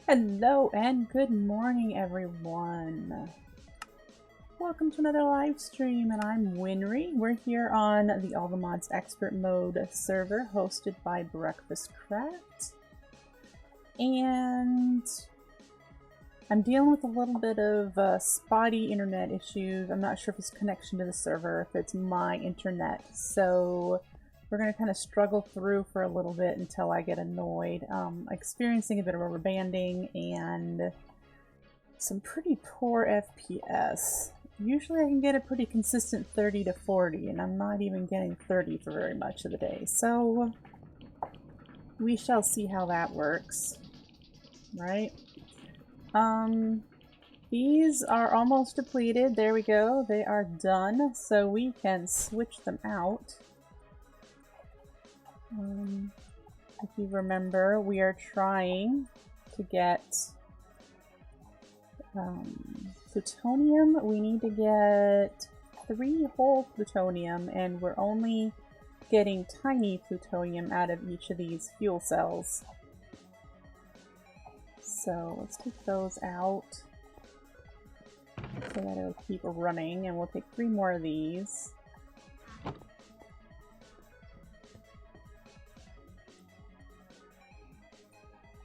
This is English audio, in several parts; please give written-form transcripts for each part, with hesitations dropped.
Hello and good morning, everyone. Welcome to another live stream, and I'm Winry. We're here on the All the Mods Expert Mode server hosted by Breakfastcraft. And I'm dealing with a little bit of spotty internet issues. I'm not sure if it's connection to the server, if it's my internet. So we're going to kind of struggle through for a little bit until I get annoyed. Experiencing a bit of rubber banding and some pretty poor FPS. Usually I can get a pretty consistent 30 to 40, and I'm not even getting 30 for very much of the day. So we shall see how that works, right? These are almost depleted. There we go. They are done, so we can switch them out. If you remember, we are trying to get plutonium. We need to get 3 whole plutonium, and we're only getting tiny plutonium out of each of these fuel cells. So let's take those out so that it'll keep running, and we'll take 3 more of these.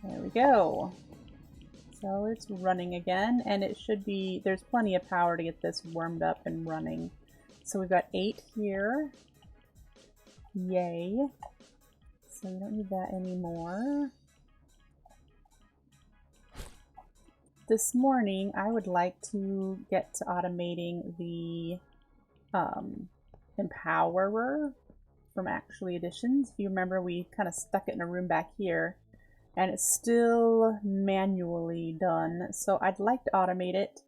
There we go. So it's running again, and it should be, there's plenty of power to get this warmed up and running. So we've got 8 here. Yay. So we don't need that anymore. This morning, I would like to get to automating the Empowerer from Actually Editions. If you remember, we kind of stuck it in a room back here, and it's still manually done. So I'd like to automate it.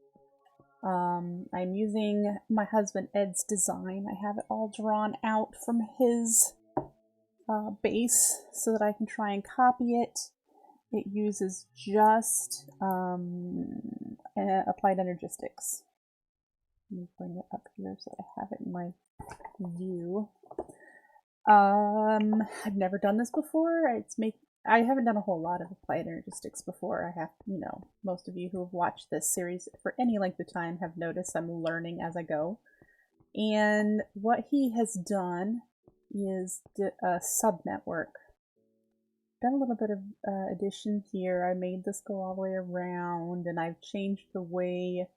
I'm using my husband Ed's design. I have it all drawn out from his base so that I can try and copy it. It uses just applied energistics. Let me bring it up here so I have it in my view. I've never done this before. I haven't done a whole lot of applied energistics before. I have, most of you who have watched this series for any length of time have noticed I'm learning as I go. And what he has done is a subnetwork. Done a little bit of addition here. I made this go all the way around, and I've changed the way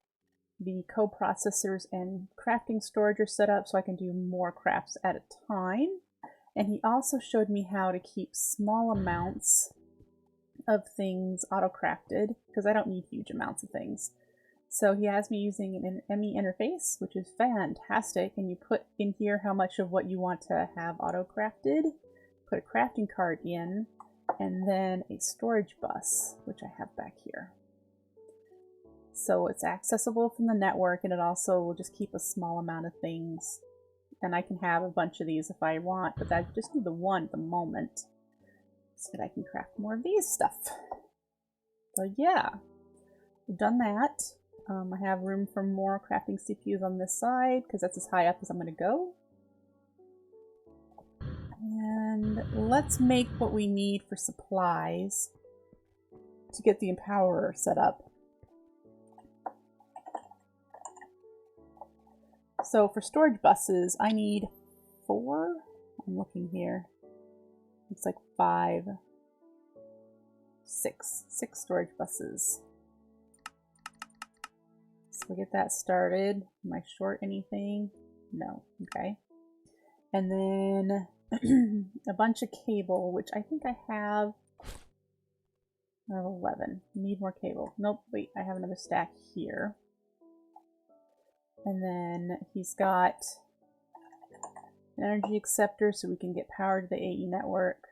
the coprocessors and crafting storage are set up so I can do more crafts at a time. And he also showed me how to keep small amounts of things auto-crafted, because I don't need huge amounts of things. So he has me using an ME interface, which is fantastic, and you put in here how much of what you want to have auto-crafted, put a crafting card in, and then a storage bus, which I have back here. So it's accessible from the network, and it also will just keep a small amount of things. And I can have a bunch of these if I want, but I just need the one at the moment so that I can craft more of these stuff. So yeah, I've done that. I have room for more crafting CPUs on this side because that's as high up as I'm going to go. And let's make what we need for supplies to get the Empowerer set up. So for storage buses, I need 4. I'm looking here. It's like 5, 6 storage buses. So we'll get that started. Am I short anything? No. Okay. And then a bunch of cable, which I think I have. I have 11. Need more cable. Nope. Wait. I have another stack here. And then he's got an energy acceptor so we can get power to the AE network.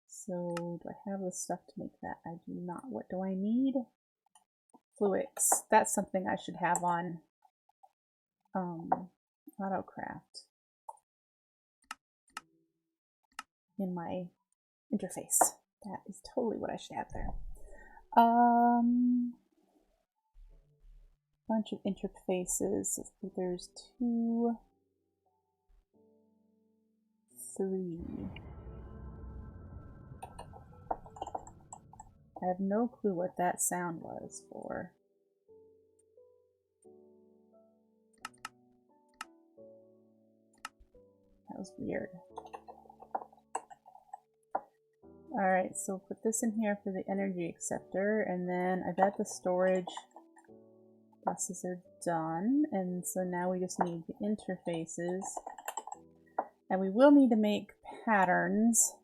So do I have the stuff to make that? I do not. What do I need? Fluix. That's something I should have on AutoCraft in my interface. That is totally what I should have there. Bunch of interfaces. There's 2, 3. I have no clue what that sound was for. That was weird. Alright, so put this in here for the energy acceptor, and then I bet the storage buses are done, and so now we just need the interfaces. And we will need to make patterns,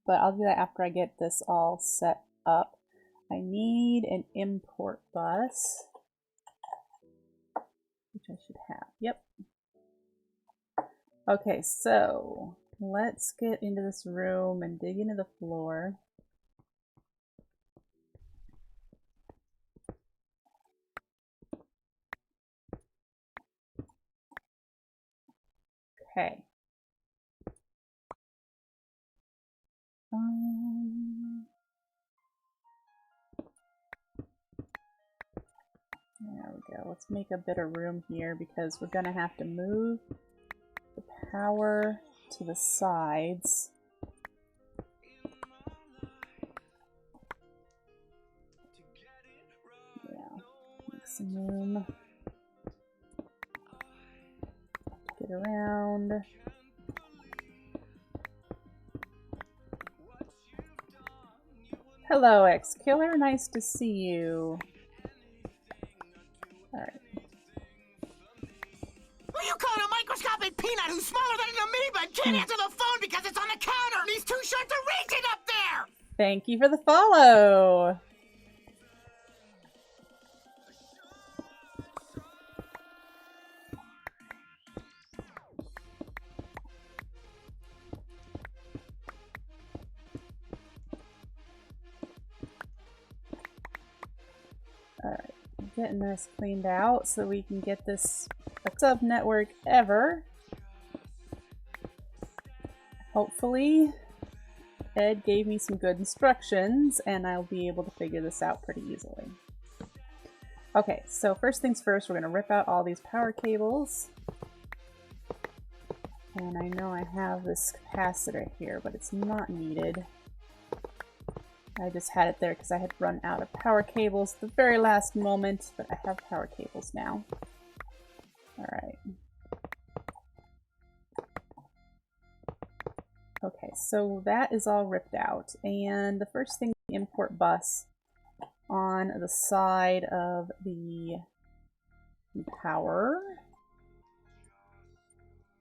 but I'll do that after I get this all set up. I need an import bus, which I should have. Yep. Okay, so let's get into this room and dig into the floor. Okay. There we go. Let's make a bit of room here because we're going to have to move the power to the sides. Yeah, make some room. Get around. Hello, X-Killer. Nice to see you. Alright. Well, you call a microscopic peanut who's smaller than an amoeba and can't answer the phone because it's on the counter and he's too short to reach it up there! Thank you for the follow! Alright, getting this cleaned out so we can get this sub network ever. Hopefully, Ed gave me some good instructions and I'll be able to figure this out pretty easily. Okay, so first things first, we're going to rip out all these power cables. And I know I have this capacitor here, but it's not needed. I just had it there because I had run out of power cables at the very last moment, but I have power cables now. Alright. Okay, so that is all ripped out. And the first thing, the import bus on the side of the power.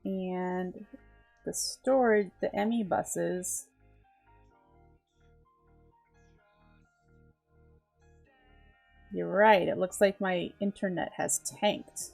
And the storage, the ME buses. You're right, it looks like my internet has tanked.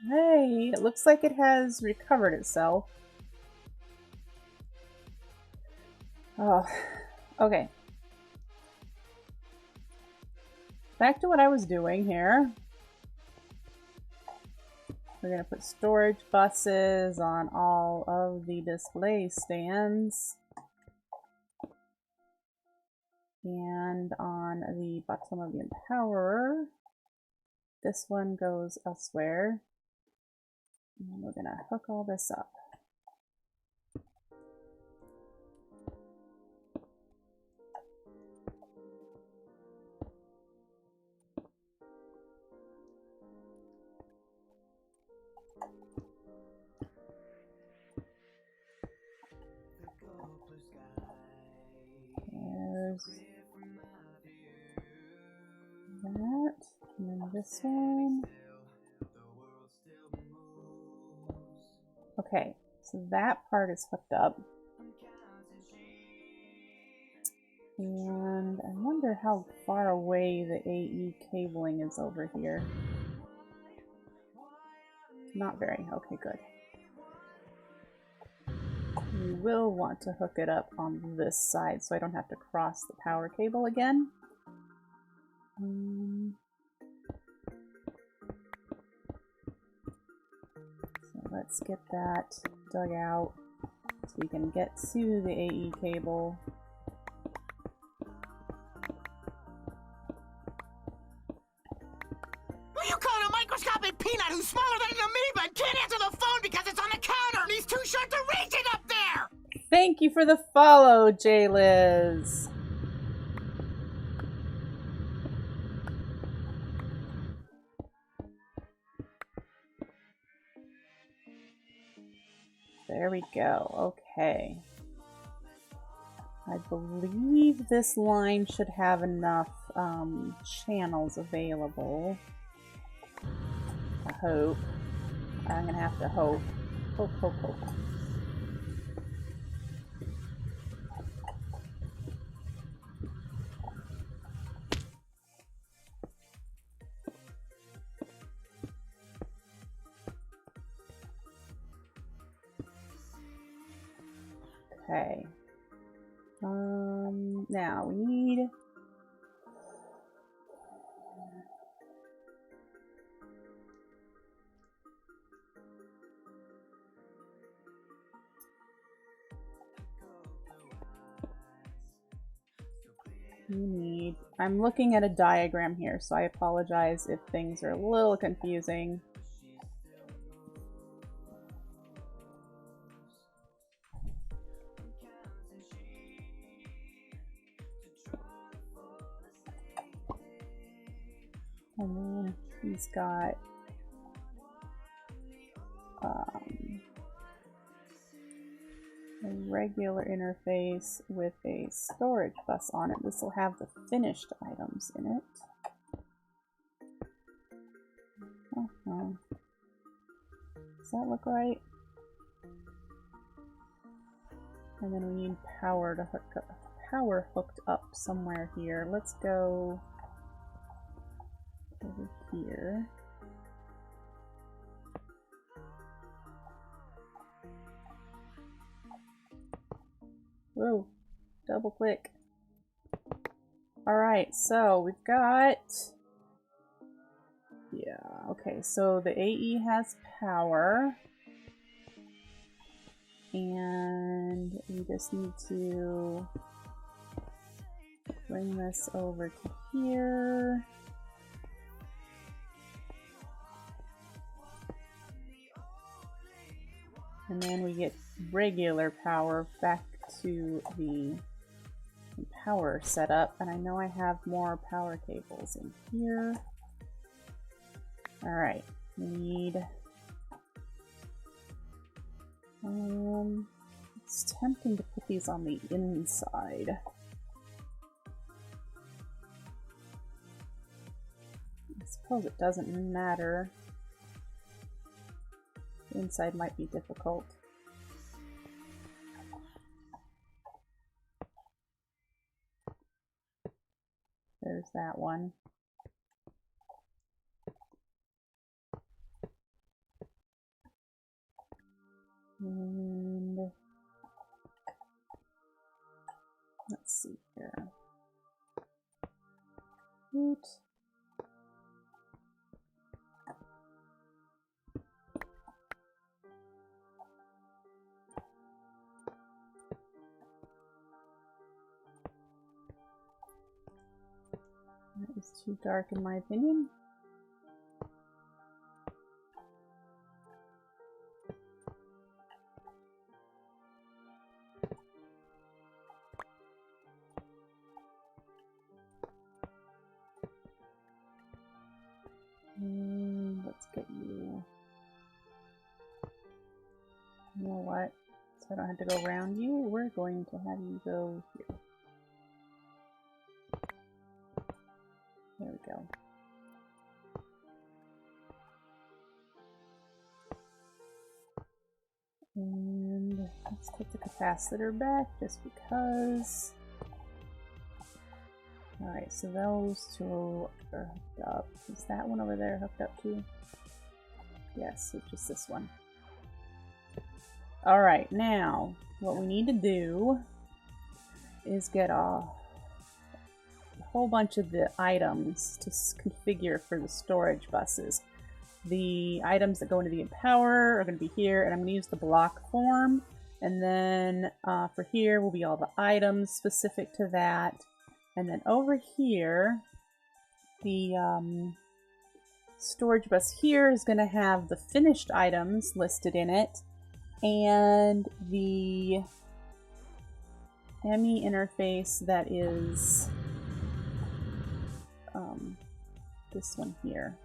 Hey, it looks like it has recovered itself. Oh, okay. Back to what I was doing here. We're going to put storage buses on all of the display stands. And on the Boxomodium Power, this one goes elsewhere. And we're going to hook all this up. this one. Okay, so that part is hooked up. And I wonder how far away the AE cabling is over here. Not very. Okay, good. We will want to hook it up on this side so I don't have to cross the power cable again. So let's get that dug out so we can get to the AE cable. You call a microscopic peanut who's smaller than an amoeba and can't answer the phone because it's on the counter and he's too short to reach it up there! Thank you for the follow, J-Liz. There we go. Okay. I believe this line should have enough channels available. I hope. I'm gonna have to hope. Hope, hope, hope. Okay. Now we need I'm looking at a diagram here, so I apologize if things are a little confusing. And then he's got a regular interface with a storage bus on it. This will have the finished items in it. Does that look right? And then we need power to hook up, power hooked up somewhere here. Let's go over here. Whoa, double click. Alright, so we've got, yeah, okay, so the AE has power. And we just need to bring this over to here. And then we get regular power back to the power setup. And I know I have more power cables in here. Alright, we need... it's tempting to put these on the inside. I suppose it doesn't matter. The inside might be difficult. There's that one. And let's see here. Root. That is too dark in my opinion. Let's get you. You know what? So I don't have to go around you. We're going to have you go here. There we go. And let's put the capacitor back just because. Alright, so those two are hooked up. Is that one over there hooked up too? Yes, it's just this one. Alright, now what we need to do is get a whole bunch of the items to configure for the storage buses. The items that go into the Empower are going to be here, and I'm going to use the block form. And then for here will be all the items specific to that. And then over here, the storage bus here is going to have the finished items listed in it, and the ME interface that is this one here,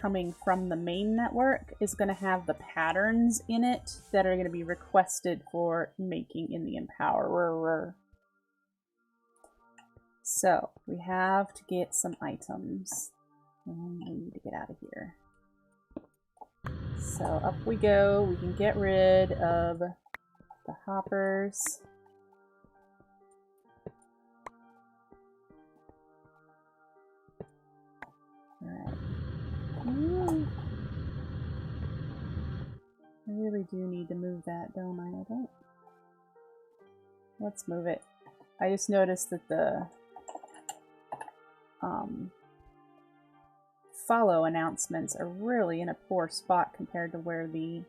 coming from the main network, is going to have the patterns in it that are going to be requested for making in the Empowerer. So we have to get some items. And we need to get out of here. So up we go. We can get rid of the hoppers. Alright. I really do need to move that, don't I? I don't. Let's move it. I just noticed that the follow announcements are really in a poor spot compared to where the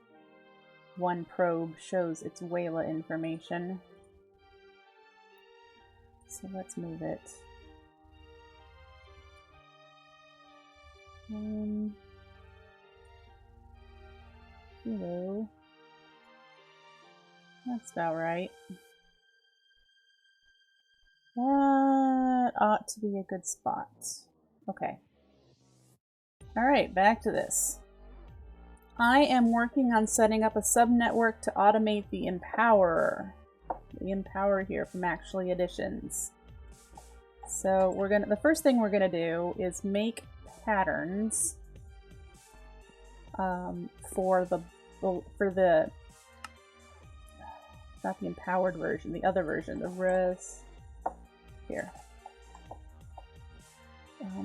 one probe shows its Wayla information. So let's move it. Hello. That's about right. That ought to be a good spot. Okay. Alright, back to this. I am working on setting up a subnetwork to automate the Empowerer. The Empower here from Actually Editions. So the first thing we're gonna do is make patterns for the not the empowered version, the other version, the here.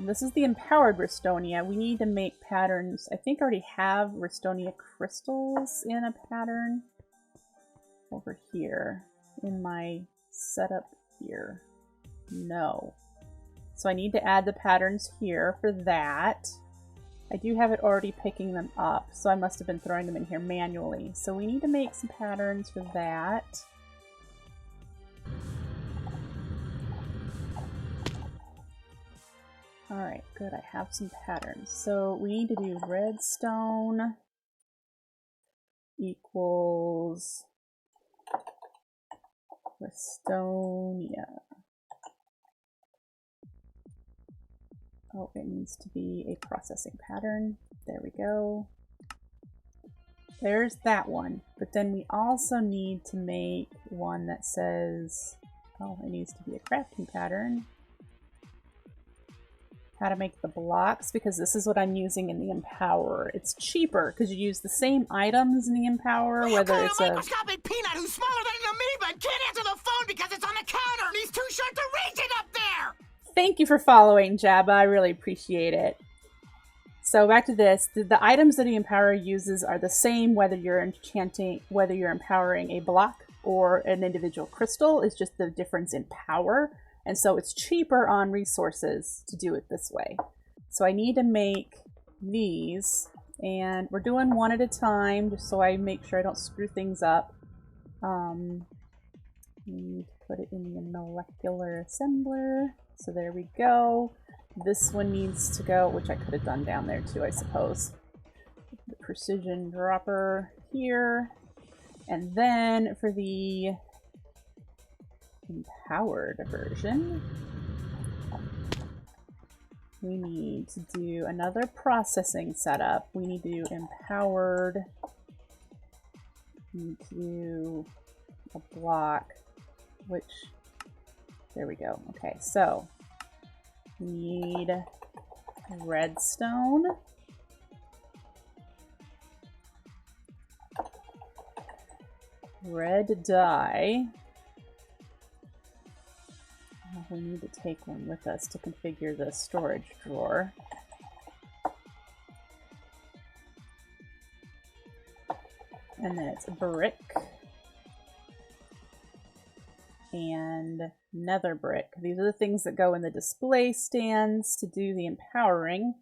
This is the empowered Restonia. We need to make patterns. I think I already have Restonia crystals in a pattern over here in my setup here. No. So I need to add the patterns here for that. I do have it already picking them up, so I must have been throwing them in here manually. So we need to make some patterns for that. Alright, good, I have some patterns. So we need to do redstone equals Restonia. Oh, it needs to be a processing pattern. There we go. There's that one. But then we also need to make one that says, oh, it needs to be a crafting pattern. How to make the blocks, because this is what I'm using in the Empowerer. It's cheaper because you use the same items in the Empowerer, whether it's a microscopic peanut who's smaller than an amoeba and can't answer the phone because it's on the counter and he's too short to reach it up there! Thank you for following, Jabba. I really appreciate it. So back to this. The items that the Empowerer uses are the same whether you're empowering a block or an individual crystal. It's just the difference in power. And so it's cheaper on resources to do it this way. So I need to make these, and we're doing one at a time just so I make sure I don't screw things up. We need to put it in the molecular assembler. So there we go. This one needs to go, which I could have done down there too, I suppose. The precision dropper here. And then for the empowered version, we need to do another processing setup. We need to do empowered. We need to do a block, which, there we go. Okay, so we need redstone. red dye. We need to take one with us to configure the storage drawer. And then it's brick and nether brick. These are the things that go in the display stands to do the empowering.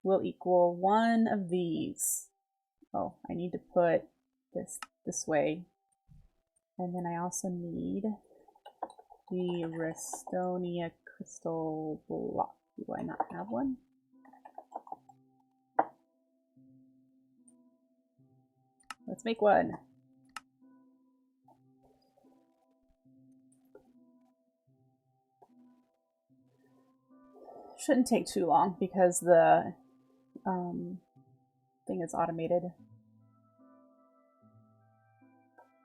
Will equal one of these. Oh, I need to put this way. And then I also need the Restonia crystal block. Do I not have one? Let's make one. Shouldn't take too long because the thing is automated.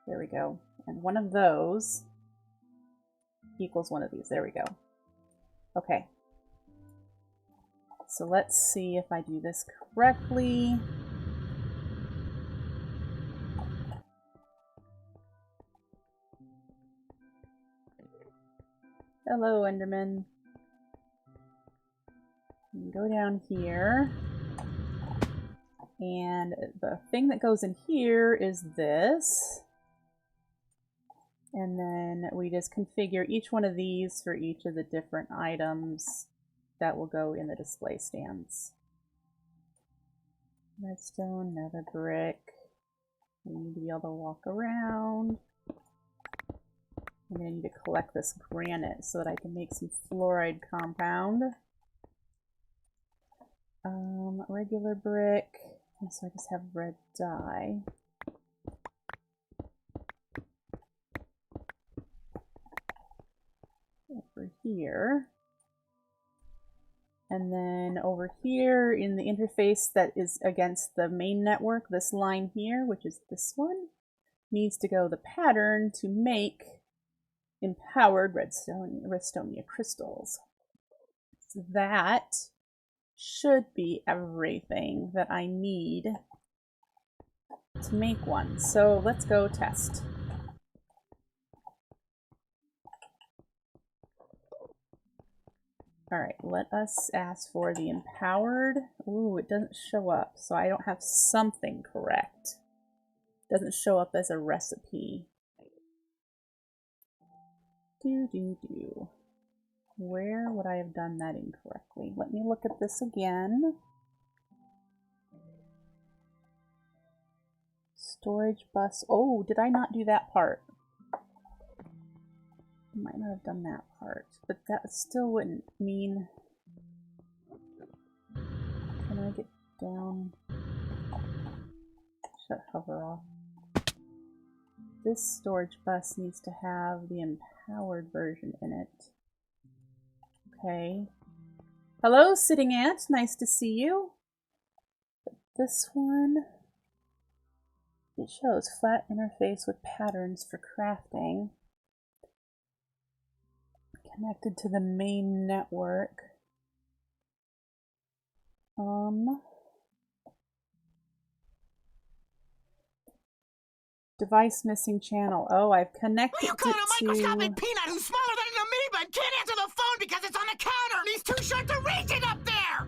There we go. And one of those equals one of these. There we go. Okay. So let's see if I do this correctly. Hello, Enderman. Go down here. And the thing that goes in here is this. And then we just configure each one of these for each of the different items that will go in the display stands. Redstone, nether brick. We need to be able to walk around. I'm going to need to collect this granite so that I can make some fluoride compound. Regular brick. And so I just have red dye. Over here. And then over here in the interface that is against the main network, this line here, which is this one, needs to go the pattern to make empowered Restonia crystals. So that should be everything that I need to make one. So let's go test. Alright, let us ask for the empowered. Ooh, it doesn't show up, so I don't have something correct. It doesn't show up as a recipe. Where would I have done that incorrectly? Let me look at this again. Storage bus. Oh, did I not do that part? I might not have done that part, but that still wouldn't mean... Can I get down? Shut hover off. This storage bus needs to have the empowered version in it. Okay. Hello, Sitting Ant. Nice to see you. But this one, it shows flat interface with patterns for crafting. Connected to the main network. Device missing channel. Oh, I've connected You call it a microscopic peanut who's smaller than an amoeba and can't answer the phone because it's on the counter and he's too short to reach it up there!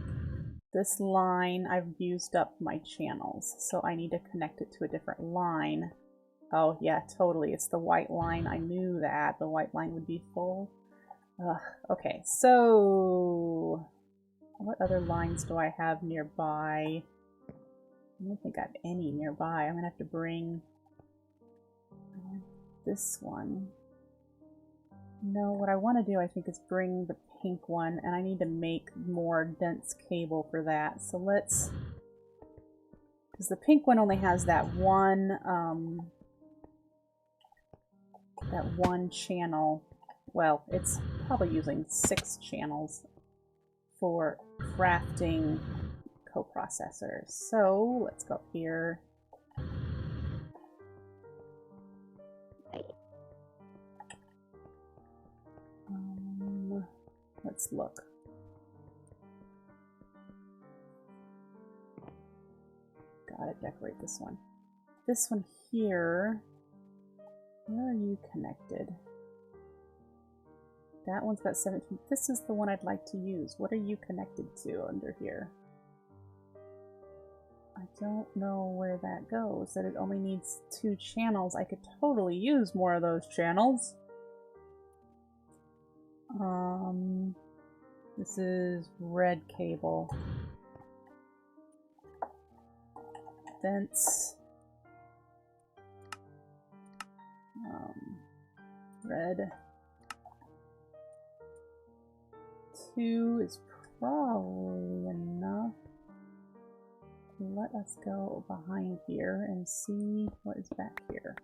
This line, I've used up my channels, so I need to connect it to a different line. Oh yeah, totally. It's the white line. I knew that. The white line would be full. Okay, so what other lines do I have nearby? I don't think I have any nearby. I'm gonna have to bring this one. No, what I want to do, I think, is bring the pink one, and I need to make more dense cable for that. So let's, because the pink one only has that one channel. Well, it's probably using 6 channels for crafting coprocessors. So let's go here. Let's look. Gotta decorate this one. This one here Where are you connected? That one's got 17. This is the one I'd like to use. What are you connected to under here? I don't know where that goes. That it only needs 2 channels. I could totally use more of those channels. This is red cable. Dense. Red. 2 is probably enough. Let us go behind here and see what is back here.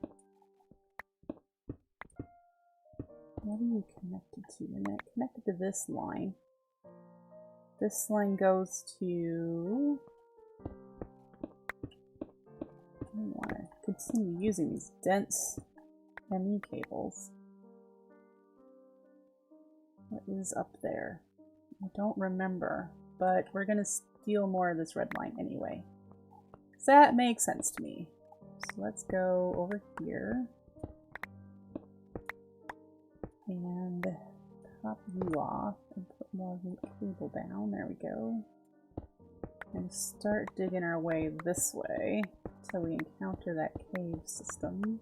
What are you connected to? You're connected to this line. This line goes to... I want to continue using these dense ME cables. What is up there? I don't remember, but we're going to steal more of this red line anyway. So that makes sense to me. So let's go over here and pop you off and put more of the cable down. There we go. And start digging our way this way till we encounter that cave system.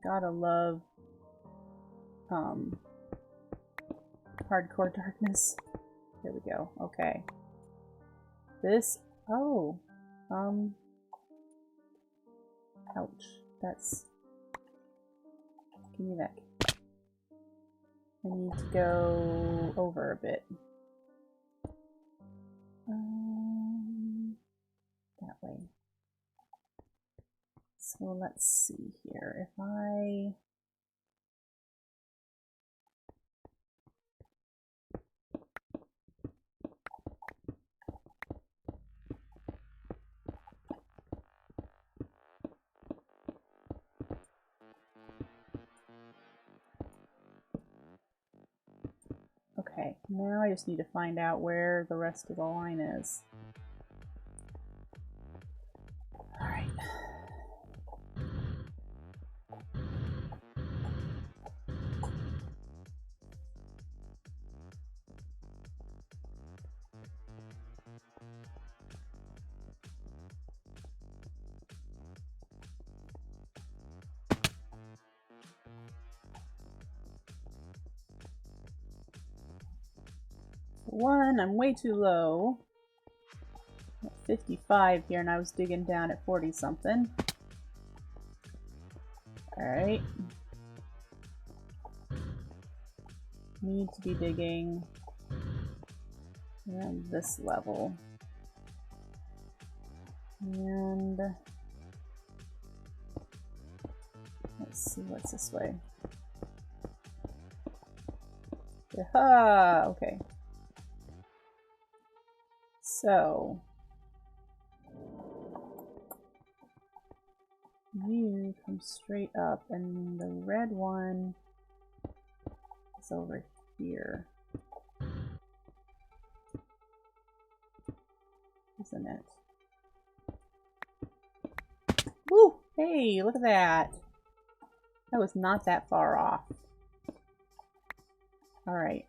Gotta love hardcore darkness. There we go. Okay. This, oh, ouch. That's, give me that. I need to go over a bit. That way. So let's see here. If I... Okay, now I just need to find out where the rest of the line is. Alright. One, I'm way too low. I'm at 55 here, and I was digging down at 40 something. Alright. Need to be digging around this level. And let's see what's this way. Aha! Okay. So, you come straight up, and the red one is over here, isn't it? Woo! Hey, look at that! That was not that far off. Alright.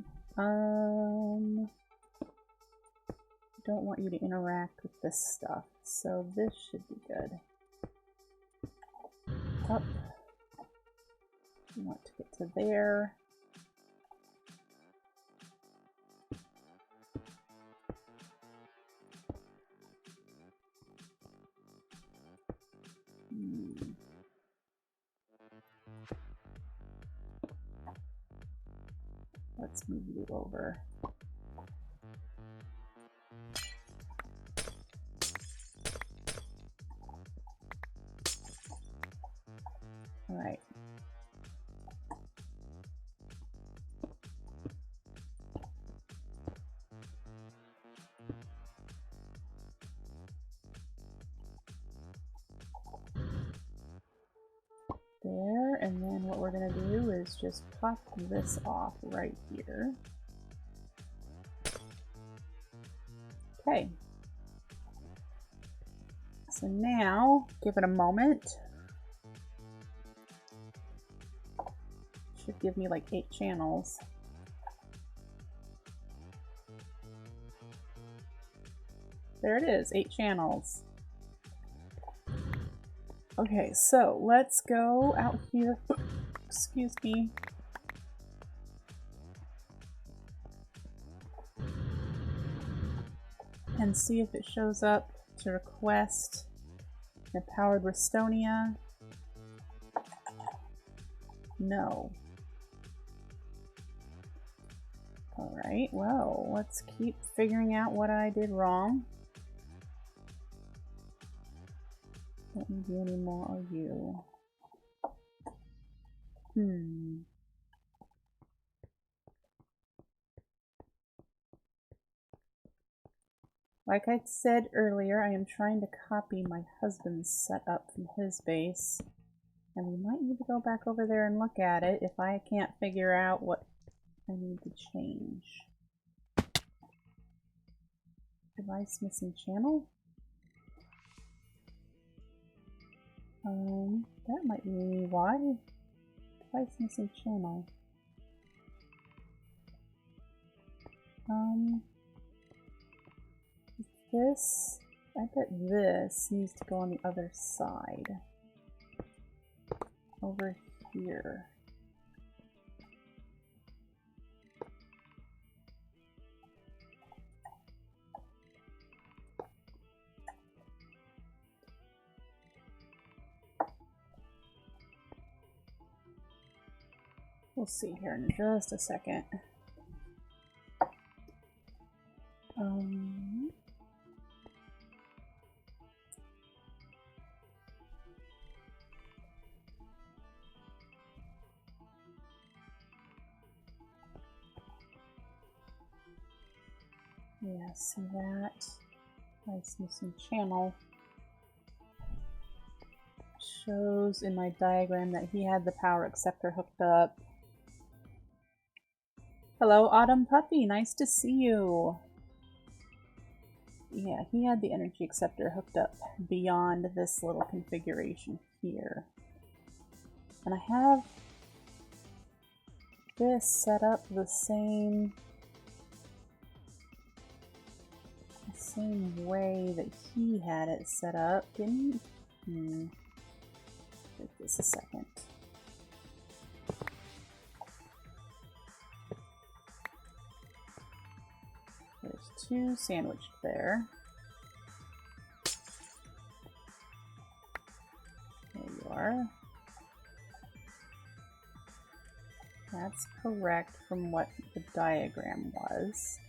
Don't want you to interact with this stuff, so this should be good. Up. You want to get to there. Let's move you over. All right. There, and then what we're going to do is just pop this off right here. Okay. So now, give it a moment. Should give me like 8 channels. There it is, 8 channels. Okay, so let's go out here. Excuse me. And see if it shows up to request the powered Restonia. No. Alright, well, let's keep figuring out what I did wrong. Don't need you anymore, are you? Like I said earlier, I am trying to copy my husband's setup from his base. And we might need to go back over there and look at it if I can't figure out what I need to change. Device missing channel? That might be why. Device missing channel. This, I bet this needs to go on the other side. Over here. We'll see here in just a second. Yeah, see that? Nice missing channel. Shows in my diagram that he had the power acceptor hooked up. Hello, Autumn Puppy. Nice to see you. Yeah, he had the energy acceptor hooked up beyond this little configuration here. And I have this set up the same way that he had it set up, didn't he? Give this a second. There's 2 sandwiched there. There you are. That's correct from what the diagram was.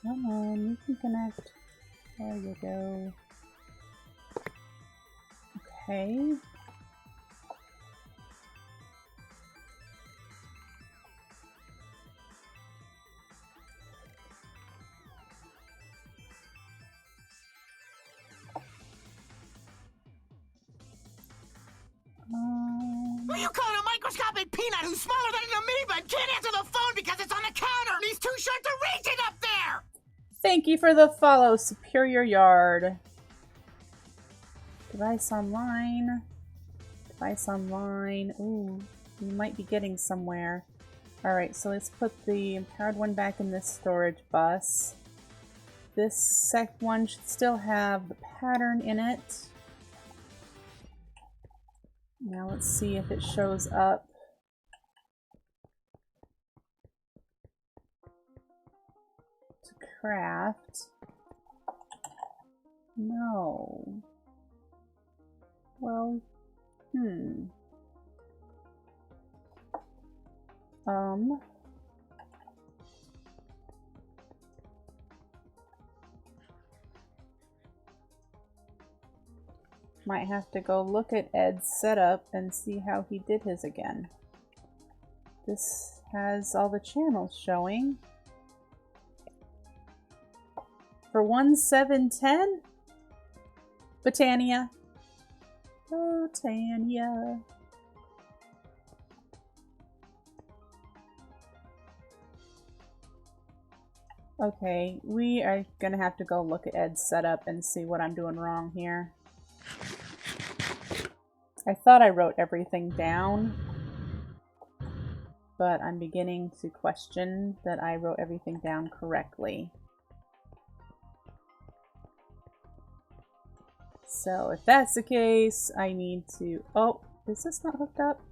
Come on, you can connect. There you go. Okay. You call a microscopic peanut who's smaller than an amoeba and can't answer the phone because it's on the counter and he's too short to reach it up there! Thank you for the follow, Superior Yard. Device online. Device online. Ooh, we might be getting somewhere. Alright, so let's put the empowered one back in this storage bus. This second one should still have the pattern in it. Now let's see if it shows up. To craft. No. Well, Might have to go look at Ed's setup and see how he did his again. This has all the channels showing. For 1,710? Botania. Botania. Okay, we are gonna have to go look at Ed's setup and see what I'm doing wrong here. I thought I wrote everything down, but I'm beginning to question that I wrote everything down correctly. So if that's the case, I need to... Oh, is this not hooked up?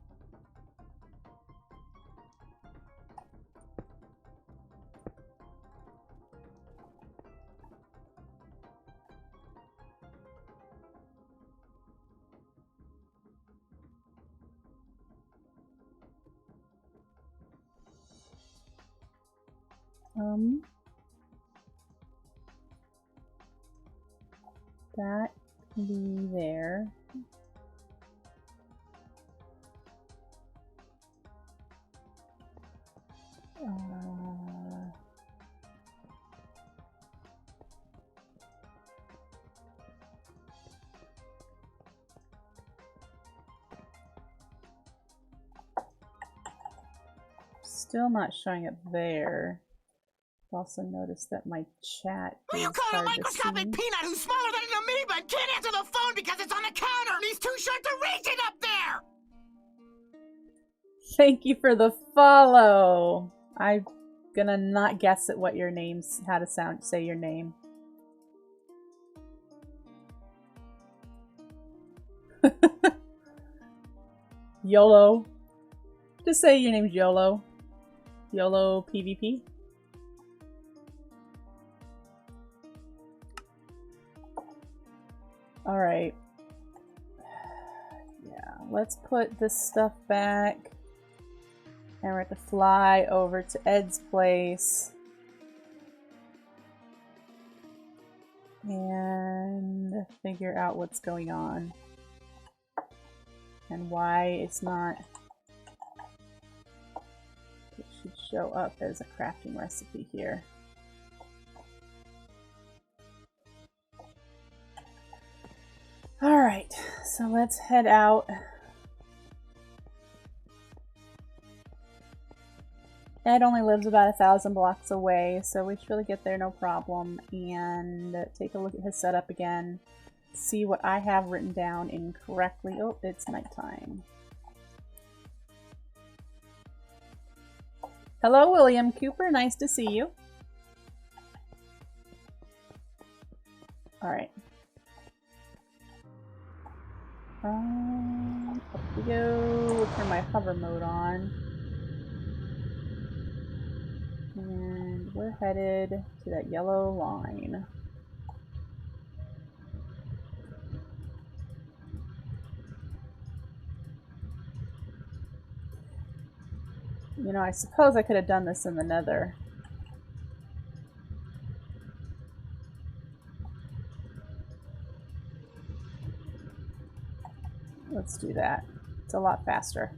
That can be there. Still not showing up there. Also noticed that my chat is You call a hard to microscopic see. peanut who's smaller than an amoeba and can't answer the phone because it's on the counter and he's too short to reach it up there! Thank you for the follow! I'm gonna not guess at what your name's, how to say your name. YOLO. Just say your name's YOLO. YOLO PvP. Alright. Yeah, let's put this stuff back. And we're going to fly over to Ed's place. And figure out what's going on. And why it's not... It should show up as a crafting recipe here. Alright, so let's head out. Ed only lives about 1,000 blocks away, so we should really get there no problem. And take a look at his setup again. See what I have written down incorrectly. Oh, it's nighttime. Hello, William Cooper. Nice to see you. Alright. Up we go. We'll turn my hover mode on. And we're headed to that yellow line. You know, I suppose I could have done this in the Nether. Let's do that. It's a lot faster.